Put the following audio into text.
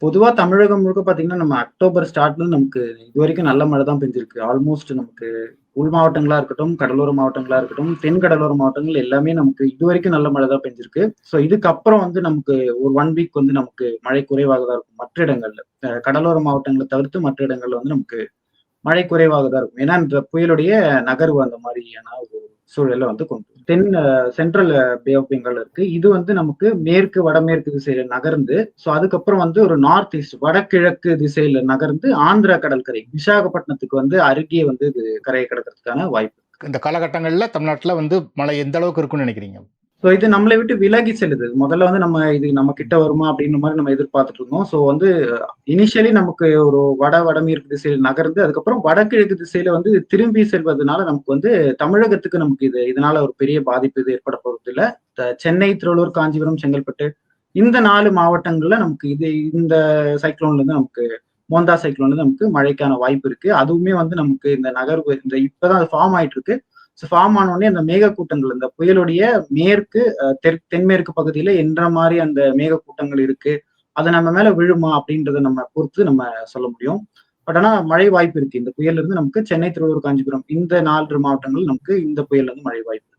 பொதுவா தமிழகம் முழுக்க பார்த்தீங்கன்னா, நம்ம அக்டோபர் ஸ்டார்ட்ல நமக்கு இதுவரைக்கும் நல்ல மழை தான் பெஞ்சிருக்கு. ஆல்மோஸ்ட் நமக்கு உள் மாவட்டங்களா இருக்கட்டும், கடலோர மாவட்டங்களா இருக்கட்டும், தென் கடலோர மாவட்டங்கள் எல்லாமே நமக்கு இதுவரைக்கும் நல்ல மழை தான் பெஞ்சிருக்கு. ஸோ இதுக்கப்புறம் வந்து நமக்கு ஒரு 1 வீக் வந்து நமக்கு மழை குறைவாக தான் இருக்கும் மற்ற இடங்கள்ல. கடலோர மாவட்டங்கள தவிர்த்து மற்ற இடங்கள்ல வந்து நமக்கு மழை குறைவாக தான் இருக்கும். ஏன்னா, இந்த புயலுடைய நகர்வு அந்த மாரியான ஒரு சூழல வந்து கொண்டு வரும். சென்ட்ரல் பே ஆஃப் பெங்கால் இருக்கு. இது வந்து நமக்கு மேற்கு, வடமேற்கு திசையில நகர்ந்து, ஸோ அதுக்கப்புறம் வந்து ஒரு நார்த் ஈஸ்ட் வடகிழக்கு திசையில நகர்ந்து ஆந்திரா கடற்கரை, விசாகப்பட்டினத்துக்கு வந்து அருகே வந்து இது கரைய கடக்கிறதுக்கான வாய்ப்பு. இந்த காலகட்டங்கள்ல தமிழ்நாட்டுல வந்து மழை எந்த அளவுக்கு இருக்கும்னு நினைக்கிறீங்க? ஸோ இது நம்மளை விட்டு விலகி செல்லுது. முதல்ல வந்து இது நம்ம கிட்ட வருமா அப்படின்ற மாரி நம்ம எதிர்பார்த்துட்டு இருந்தோம். ஸோ வந்து இனிஷியலி நமக்கு ஒரு வடமேற்கு திசையில நகர்ந்து, அதுக்கப்புறம் வடகிழக்கு திசையில வந்து திரும்பி செல்வதனால நமக்கு வந்து தமிழகத்துக்கு நமக்கு இதனால ஒரு பெரிய பாதிப்பு இது ஏற்பட போறதில்ல. சென்னை, திருவள்ளூர், காஞ்சிபுரம், செங்கல்பட்டு இந்த 4 மாவட்டங்கள்ல நமக்கு இந்த சைக்ளோன்ல இருந்து நமக்கு மோந்தா சைக்ளோன்ல இருந்து நமக்கு மழைக்கான வாய்ப்பு இருக்கு. அதுவுமே வந்து நமக்கு இந்த நகர்வு இப்பதான் அது ஃபார்ம் ஆயிட்டு இருக்கு. ஃபார்ம் ஆன உடனே அந்த மேகக்கூட்டங்கள் இந்த புயலுடைய மேற்கு தென்மேற்கு பகுதியில என்ற மாரி அந்த மேகக்கூட்டங்கள் இருக்கு. அது நம்ம மேல விழுமா அப்படின்றத நம்ம பொறுத்து நம்ம சொல்ல முடியும். பட் ஆனா மழை வாய்ப்பு இருக்கு. இந்த புயல்ல இருந்து நமக்கு சென்னை, திருவள்ளூர், காஞ்சிபுரம் இந்த 4 மாவட்டங்கள் நமக்கு இந்த புயல்ல இருந்து மழை வாய்ப்பு.